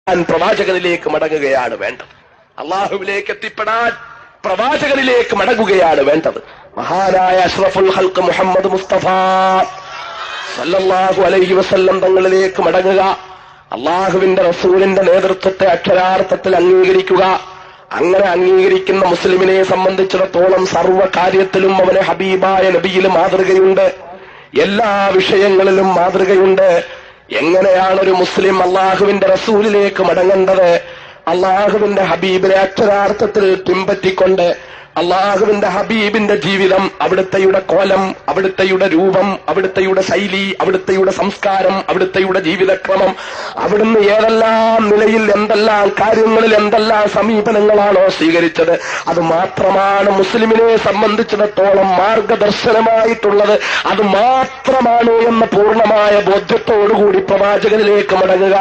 പ്രവാചകനിലേക്ക് മടങ്ങുകയാണ് വേണ്ടത്. അള്ളാഹുവിലേക്ക് എത്തിപ്പെടാൻ പ്രവാചകനിലേക്ക് മടങ്ങുകയാണ് വേണ്ടത്. മഹാനായ അഷ്റഫുൽ ഖൽഖ് മുഹമ്മദ് മുസ്തഫ സല്ലല്ലാഹു അലൈഹി വസല്ലം തങ്ങളിലേക്ക് മടങ്ങുക, അള്ളാഹുവിന്റെ റസൂലിന്റെ നേതൃത്വത്തെ അക്ഷരാർത്ഥത്തിൽ അംഗീകരിക്കുക. അങ്ങനെ അംഗീകരിക്കുന്ന മുസ്ലിമിനെ സംബന്ധിച്ചിടത്തോളം സർവ്വകാര്യത്തിലും അവന് ഹബീബായ നബിയിൽ മാതൃകയുണ്ട്, എല്ലാ വിഷയങ്ങളിലും മാതൃകയുണ്ട്. എങ്ങനെയാണ് ഒരു മുസ്ലിം അള്ളാഹുവിന്റെ റസൂലിലേക്ക് മടങ്ങേണ്ടത്? അള്ളാഹുവിന്റെ ഹബീബിനെ അക്ഷരാർത്ഥത്തിൽ പിൻപറ്റിക്കൊണ്ട് അള്ളാഹുവിന്റെ ഹബീബിന്റെ ജീവിതം, അവിടുത്തെയുടെ കോലം, അവിടുത്തെയുടെ രൂപം, അവിടുത്തെയുടെ ശൈലി, അവിടുത്തെയുടെ സംസ്കാരം, അവിടുത്തെയുടെ ജീവിതക്രമം, അവിടുന്ന് ഏതെല്ലാം നിലയിൽ എന്തെല്ലാം കാര്യങ്ങളിൽ എന്തെല്ലാം സമീപനങ്ങളാണോ സ്വീകരിച്ചത്, അത് മാത്രമാണ് മുസ്ലിമിനെ സംബന്ധിച്ചിടത്തോളം മാർഗദർശനമായിട്ടുള്ളത്. അത് മാത്രമാണ് എന്ന പൂർണ്ണമായ ബോധ്യത്തോടുകൂടി പ്രവാചകനിലേക്ക് മടങ്ങുക,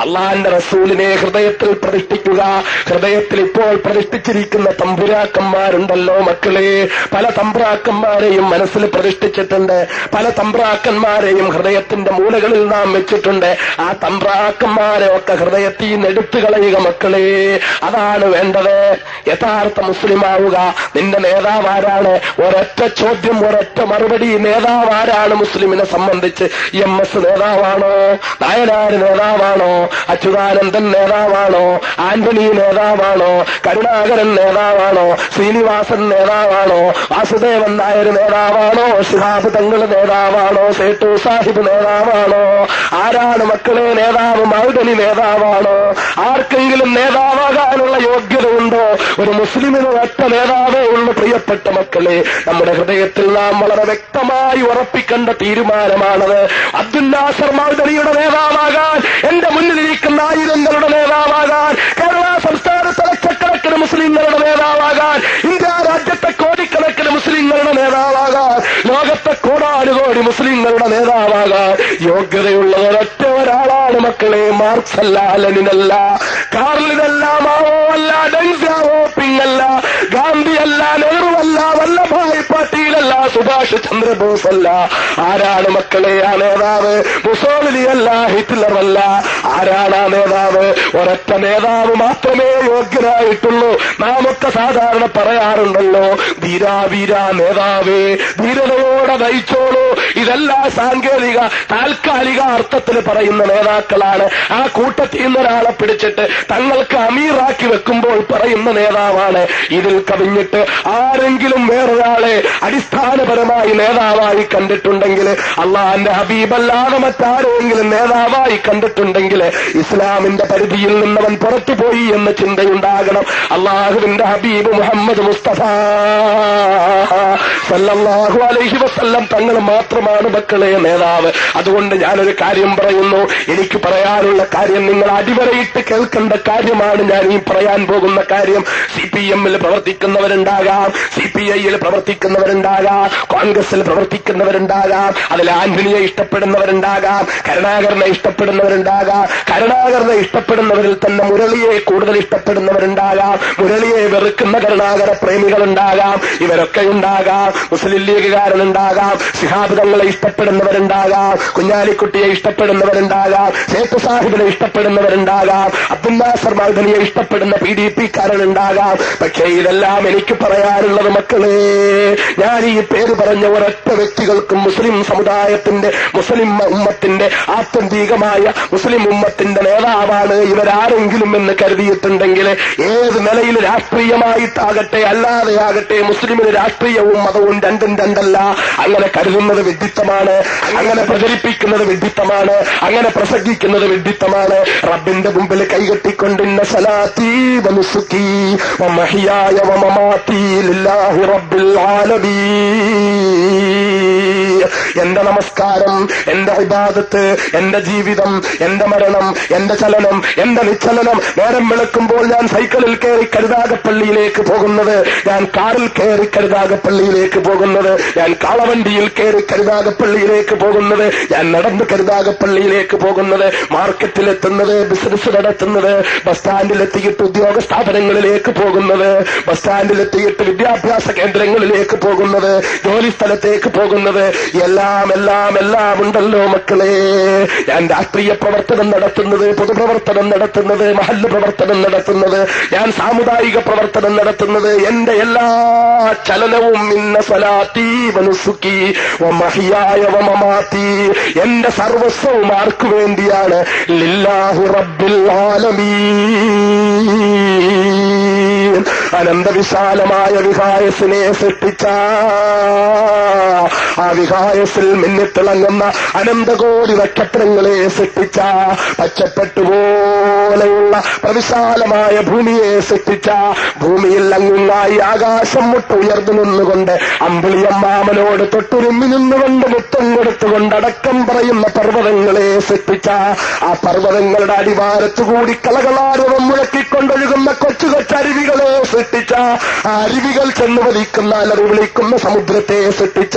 അള്ളാന്റെ റസൂലിനെ ഹൃദയത്തിൽ പ്രതിഷ്ഠിക്കുക. ഹൃദയത്തിൽ ഇപ്പോൾ പ്രതിഷ്ഠിച്ചിരിക്കുന്ന തമ്പുരാക്കന്മാർ ണ്ടല്ലോ മക്കളെ, പല തമ്പ്രാക്കന്മാരെയും മനസ്സിൽ പ്രതിഷ്ഠിച്ചിട്ടുണ്ട്, പല തമ്പ്രാക്കന്മാരെയും ഹൃദയത്തിന്റെ മൂലകളിൽ നാം വെച്ചിട്ടുണ്ട്. ആ തമ്പ്രാക്കന്മാരെ ഒക്കെ ഹൃദയത്തിൽ നിന്ന് എടുത്തു കളയുക മക്കളെ, അതാണ് വേണ്ടത്. യഥാർത്ഥ മുസ്ലിമാവുക. നിന്റെ നേതാവാരാണ്? ഒരൊറ്റ ചോദ്യം, ഒരൊറ്റ മറുപടി. നേതാവാരാണ് മുസ്ലിമിനെ സംബന്ധിച്ച്? MS നേതാവാണോ? നായനാര് നേതാവാണോ? അച്യുതാനന്ദൻ നേതാവാണോ? ആന്റണി നേതാവാണോ? കരുണാകരൻ നേതാവാണോ? ശ്രീനിവാസൻ നേതാവാണോ? വാസുദേവൻ നായർ നേതാവാണോ? ശിഹാബ് തങ്ങൾ നേതാവാണോ? സേട്ടു സാഹിബ് നേതാവാണോ? ആരാണ് മക്കളെ നേതാവ്? മൗദനി നേതാവാണോ? ആർക്കെങ്കിലും നേതാവാകാനുള്ള യോഗ്യതയുണ്ടോ? ഒരു മുസ്ലിമിന് ഒറ്റ നേതാവേ ഉള്ളൂ. പ്രിയപ്പെട്ട മക്കളെ, നമ്മുടെ ഹൃദയത്തിൽ നാം വളരെ വ്യക്തമായി ഉറപ്പിക്കേണ്ട തീരുമാനമാണത്. അബ്ദുൽ നാസർ മൗദനിയുടെ നേതാവാകാൻ, എന്റെ മുന്നിലിരിക്കുന്ന ആയിരങ്ങളുടെ നേതാവാകാൻ, കേരള സംസ്ഥാനത്തെ ലക്ഷക്കണക്കിന് മുസ്ലിങ്ങളുടെ നേതാവാകാൻ, ഇന്ത്യ രാജ്യത്തെ കോടിക്കണക്കിന് മുസ്ലിങ്ങളുടെ നേതാവാകാൻ, ലോകത്തെ കോടാനുകോടി മുസ്ലിങ്ങളുടെ നേതാവാകാൻ യോഗ്യതയുള്ള ഒരൊറ്റ ഒരാളാണ് മക്കളെ. മാർക്സ് അല്ല, ലെനിനല്ല, കാർലിനല്ല, മാവോ അല്ല, ഡെങ്സാവോ പിങ്ങല്ല, ഗാന്ധി അല്ല, നെഹ്റു അല്ല, വല്ലഭായ് പട്ടേലല്ല, സുഭാഷ് ചന്ദ്രബോസ് അല്ല. ആരാണ് മക്കളെ ആ നേതാവ്? മുസോളിനി അല്ല, ഹിറ്റ്ലർ അല്ല. ആരാണ് ആ നേതാവ്? ഒരൊറ്റ നേതാവ് മാത്രമേ യോഗ്യനായിട്ടുള്ളൂ. നാമൊക്കെ സാധാരണ പറയാറുണ്ടല്ലോ, ധീരാവീര നേതാവേ, ധീരതയോടെ നയിച്ചോളൂ. ഇതെല്ലാം സാങ്കേതിക താൽക്കാലിക അർത്ഥത്തിൽ പറയുന്ന നേതാക്കളാണ്. ആ കൂട്ടത്തിൽ നിന്ന് ഒരാളെ പിടിച്ചിട്ട് തങ്ങൾക്ക് അമീറാക്കി വെക്കുമ്പോൾ പറയുന്ന നേതാവാണ്. ഇതിൽ കവിഞ്ഞിട്ട് ആരെങ്കിലും വേറൊരാളെ അടിസ്ഥാനപരമായി നേതാവായി കണ്ടിട്ടുണ്ടെങ്കിൽ, അള്ളാന്റെ ഹബീബല്ലാതെ മറ്റാരെങ്കിലും നേതാവായി കണ്ടിട്ടുണ്ടെങ്കിൽ ഇസ്ലാമിന്റെ പരിധിയിൽ നിന്നവൻ പുറത്തുപോയി എന്ന ചിന്തയുണ്ടാകണം. അള്ളാഹുവിന്റെ ഹബീബ് മുഹമ്മദ് മുസ്തഫ സല്ലല്ലാഹു അലൈഹി വസല്ലം തങ്ങൾ മാത്രമാണ് മക്കളെ നേതാവ്. അതുകൊണ്ട് ഞാനൊരു കാര്യം പറയുന്നു. എനിക്ക് പറയാനുള്ള കാര്യം നിങ്ങൾ അടിവരയിട്ട് കേൾക്കേണ്ട കാര്യമാണ്. ഞാൻ ഈ പറയാൻ പോകുന്ന കാര്യം. CPM-ൽ പ്രവർത്തിക്കുന്നവരുണ്ടാകാം, CPI-ൽ പ്രവർത്തിക്കുന്നവരുണ്ടാകാം, കോൺഗ്രസിൽ പ്രവർത്തിക്കുന്നവരുണ്ടാകാം, അതിൽ ആന്റണിയെ ഇഷ്ടപ്പെടുന്നവരുണ്ടാകാം, കരുണാകരനെ ഇഷ്ടപ്പെടുന്നവരുണ്ടാകാം, കരുണാകരനെ ഇഷ്ടപ്പെടുന്നവരിൽ തന്നെ മുരളിയെ കൂടുതൽ ഇഷ്ടപ്പെടുന്നവരുണ്ടാകാം, മുരളിയെ വെറുക്കുന്ന കരുണാകര പ്രേമികളുണ്ടാകാം. ഇവരൊക്കെ ഉണ്ടാകാം. മുസ്ലിം ലീഗുകാരനുണ്ടാകാം, ശിഹാബ് തങ്ങളെ ഇഷ്ടപ്പെടുന്നവരുണ്ടാകാം, കുഞ്ഞാലിക്കുട്ടിയെ ഇഷ്ടപ്പെടുന്നവരുണ്ടാകാം, സേട്ടു സാഹിബിനെ ഇഷ്ടപ്പെടുന്നവരുണ്ടാകാം, അബ്ദുൽ നാസർ മൗദനിയെ ഇഷ്ടപ്പെടുന്ന PDP-കാരനുണ്ടാകാം. പക്ഷേ ഇതെല്ലാം എനിക്ക് പറയാനുള്ളത് മക്കളെ, ഞാൻ ഈ പേര് പറഞ്ഞ ഒരൊറ്റ വ്യക്തികൾക്കും മുസ്ലിം സമുദായത്തിന്റെ, മുസ്ലിം ഉമ്മത്തിന്റെ, ആത്യന്തികമായ മുസ്ലിം ഉമ്മത്തിന്റെ നേതാവാണ് ഇവരാരെങ്കിലും എന്ന് കരുതിയിട്ടുണ്ടെങ്കിൽ, ഏത് നിലയിൽ രാഷ്ട്രീയമായിട്ടാകട്ടെ അല്ലാതെയാകട്ടെ, മുസ്ലിമിന് രാഷ്ട്രീയവും മതവും രണ്ടും രണ്ടല്ല. അങ്ങനെ കരുതുന്നത് വിഡ്ഢിത്തമാണ്, അങ്ങനെ പ്രചരിപ്പിക്കുന്നത് വിഡ്ഢിത്തമാണ്, അങ്ങനെ പ്രസംഗിക്കുന്നത് വിഡ്ഢിത്തമാണ്. റബ്ബിന്റെ മുമ്പിൽ കൈകെട്ടിക്കൊണ്ട് ഇന്ന സലാത്തി വനുസുക്കി വമഹിയായ വമമാതി ലില്ലാഹി റബ്ബിൽ ആലമീൻ. എന്റെ നമസ്കാരം, എന്റെ ഇബാദത്ത്, എന്റെ ജീവിതം, എന്റെ മരണം, എന്റെ ചലനം, എന്റെ നിശ്ചലനം. നേരം വെളുക്കുമ്പോൾ ഞാൻ സൈക്കിളിൽ കയറി കരുനാഗപ്പള്ളിയിലേക്ക് പോകുന്നത്, ഞാൻ കാറിൽ കയറി കരുനാഗപ്പള്ളിയിലേക്ക് പോകുന്നത്, ഞാൻ കാളവണ്ടിയിൽ കയറി കരുനാഗപ്പള്ളിയിലേക്ക് പോകുന്നത്, ഞാൻ നടന്ന് കരുനാഗപ്പള്ളിയിലേക്ക് പോകുന്നത്, മാർക്കറ്റിലെത്തുന്നത്, ബിസിനസ് നടത്തുന്നത്, ബസ് സ്റ്റാൻഡിലെത്തിയിട്ട് ഉദ്യോഗ സ്ഥാപനങ്ങളിലേക്ക് പോകുന്നത്, ബസ് സ്റ്റാൻഡിലെത്തിയിട്ട് വിദ്യാഭ്യാസ കേന്ദ്രങ്ങളിലേക്ക് പോകുന്നത്, പോകുന്നത്, ജോലി സ്ഥലത്തേക്ക് പോകുന്നത്, എല്ലാം ഉണ്ടല്ലോ മക്കളെ. ഞാൻ രാഷ്ട്രീയ പ്രവർത്തനം നടത്തുന്നത്, പൊതുപ്രവർത്തനം നടത്തുന്നത്, മഹല്ല് പ്രവർത്തനം നടത്തുന്നത്, ഞാൻ സാമുദായിക പ്രവർത്തനം നടത്തുന്നത്, എന്റെ എല്ലാ ചലനവും ഇന്ന സ്വലാത്തി വനുസുക്കി വമഹിയായ വമമാതി, എന്റെ സർവസ്വവും ആർക്കു വേണ്ടിയാണ്? ലില്ലാഹി റബ്ബിൽ ആലമീൻ. അനന്തവിശാലമായ വിഹായസിനെ സൃഷ്ടിച്ച ആ വിഹായസിൽ മിന്നിത്തിളങ്ങുന്ന അനന്തകോടി നക്ഷത്രങ്ങളെ സൃഷ്ടിച്ച, പച്ചപ്പെട്ടുപോലെയുള്ള പ്രവിശാലമായ ഭൂമിയെ സൃഷ്ടിച്ച, ഭൂമിയിൽ അങ്ങുങ്ങായി ആകാശം മുട്ടുയർന്നു നിന്നുകൊണ്ട് അമ്പിളിയമ്മാമനോട് തൊട്ടുരുമ്മി നിന്നുകൊണ്ട് മുത്തം കൊടുത്തുകൊണ്ട് അടക്കം പറയുന്ന പർവ്വതങ്ങളെ സൃഷ്ടിച്ച, ആ പർവ്വതങ്ങളുടെ അടിവാരത്തുകൂടി കളകളാരവം മുഴക്കിക്കൊണ്ടൊഴുകുന്ന കൊച്ചു കൊച്ചരുവികളെ സൃഷ്ടിച്ച, ആ അരുവികൾ ചെന്ന് പതിക്കുന്ന അലറി വിളിക്കുന്ന സമുദ്രത്തെ സൃഷ്ടിച്ച,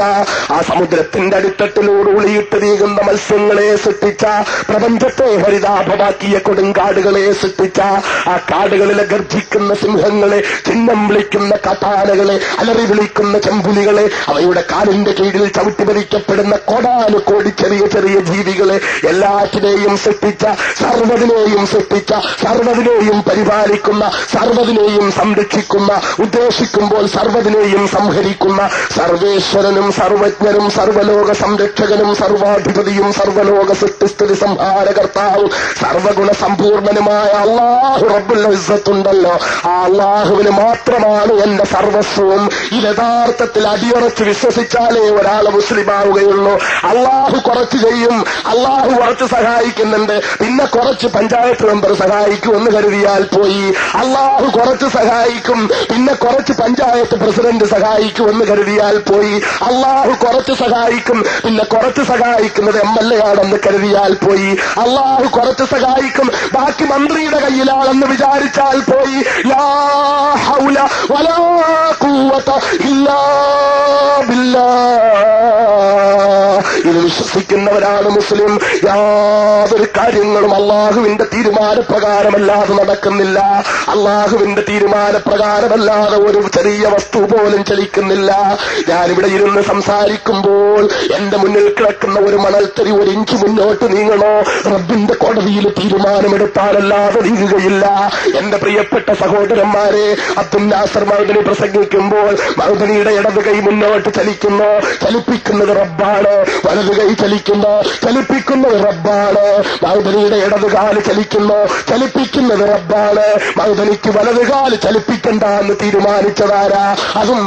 ആ സമുദ്രത്തിന്റെ അടിത്തട്ടിലൂടെ ഉളിയിട്ട് നീങ്ങുന്ന മത്സ്യങ്ങളെ സൃഷ്ടിച്ച, പ്രപഞ്ചത്തെ ഹരിതാഭമാക്കിയ കൊടുങ്കാടുകളെ സൃഷ്ടിച്ച, ആ കാടുകളിലെ ഗർജിക്കുന്ന സിംഹങ്ങളെ, ചിഹ്നം വിളിക്കുന്ന കാട്ടാനകളെ, അലറി വിളിക്കുന്ന ചെമ്പുലികളെ, അവയുടെ കാലിന്റെ കീഴിൽ ചവിട്ടി ഭരിക്കപ്പെടുന്ന കോടാനുകോടി ചെറിയ ചെറിയ ജീവികളെ എല്ലാറ്റിനെയും സൃഷ്ടിച്ച, സർവ്വതിനെയും സൃഷ്ടിച്ച, സർവ്വതിനെയും പരിപാലിക്കുന്ന, സർവ്വതിനെയും സംരക്ഷിക്കുന്ന, ഉദ്ദേശിക്കുമ്പോൾ സർവ്വതിനെയും സംഹരിക്കുന്ന സർവേശ്വരനും സർവജ്ഞനും സർവ്വലോക സംരക്ഷകനും സർവാധിപതിയും സർവ്വലോക സൃഷ്ടിസ്ഥിതി സംഹാരകർത്താവും സർവ്വഗുണ സമ്പൂർണനുമായ അല്ലാഹു റബ്ബുൽ ഇസ്സത്തുണ്ടല്ലോ, ആ അല്ലാഹുവിന് മാത്രമാണ് എന്റെ സർവസ്വവും. ഇത് യഥാർത്ഥത്തിൽ അടിയുറച്ച് വിശ്വസിച്ചാലേ ഒരാൾ മുസ്ലിമാവുകയുള്ളൂ. അല്ലാഹു കുറച്ച് ചെയ്യും, അല്ലാഹു കുറച്ച് സഹായിക്കുന്നുണ്ട്, പിന്നെ കുറച്ച് പഞ്ചായത്ത് മെമ്പർ സഹായിക്കുമെന്ന് കരുതിയാൽ പോയി. അല്ലാഹു കുറച്ച് സഹായിക്കും, പിന്നെ കുറച്ച് പഞ്ചായത്ത് പ്രസിഡന്റ് സഹായിക്കുമെന്ന് കരുതിയാൽ പോയി. അല്ലാഹു കുറച്ച് സഹായിക്കും, പിന്നെ കുറച്ച് സഹായിക്കുന്നത് MLA ആണെന്ന് കരുതിയാൽ പോയി. അല്ലാഹു കുറച്ച് സഹായിക്കും, ബാക്കി മന്ത്രിയുടെ കയ്യിലാണെന്ന് വിചാരിച്ചാൽ പോയി. ലാ ഹൗല വലാ ഖുവത ഇല്ലാ ബില്ലാഹ്. ഇത് വിശ്വസിക്കുന്നവരാണ് മുസ്ലിം. യാതൊരു കാര്യങ്ങളും അള്ളാഹുവിന്റെ തീരുമാനപ്രകാരമല്ലാതെ നടക്കുന്നില്ല. അള്ളാഹുവിന്റെ തീരുമാനപ്രകാരമല്ലാതെ ഒരു ചെറിയ വസ്തു പോലും ചലിക്കുന്നില്ല. ഞാനിവിടെ ഇരുന്ന് സംസാരിക്കുമ്പോൾ എന്റെ മുന്നിൽ കിടക്കുന്ന ഒരു മണൽത്തരി 1 ഇഞ്ച് മുന്നോട്ട് നീങ്ങണോ, റബ്ബിന്റെ കോടതിയിൽ തീരുമാനമെടുത്താലല്ലാതെ നീങ്ങുകയില്ല. എന്റെ പ്രിയപ്പെട്ട സഹോദരന്മാരെ, അബ്ദുൽ നാസർ മഅ്ദനി പ്രസംഗിക്കുമ്പോൾ മഅ്ദനിയുടെ ഇടത് കൈ മുന്നോട്ട് ചലിക്കുന്നു, ചലിപ്പിക്കുന്നത് റബ്ബാണ്. വലത് കൈ ചലിക്കുന്നു, ചലിപ്പിക്കുന്നത് റബ്ബാണ്. മഅ്ദനിയുടെ ഇടത് കാല് ചലിക്കുന്നു, ചലിപ്പിക്കുന്നത് റബ്ബാണ്. മഅ്ദനിക്ക് വലത് കാല് ചലിപ്പിക്കണ്ട എന്ന് തീരുമാനിച്ചതാരാ? അതും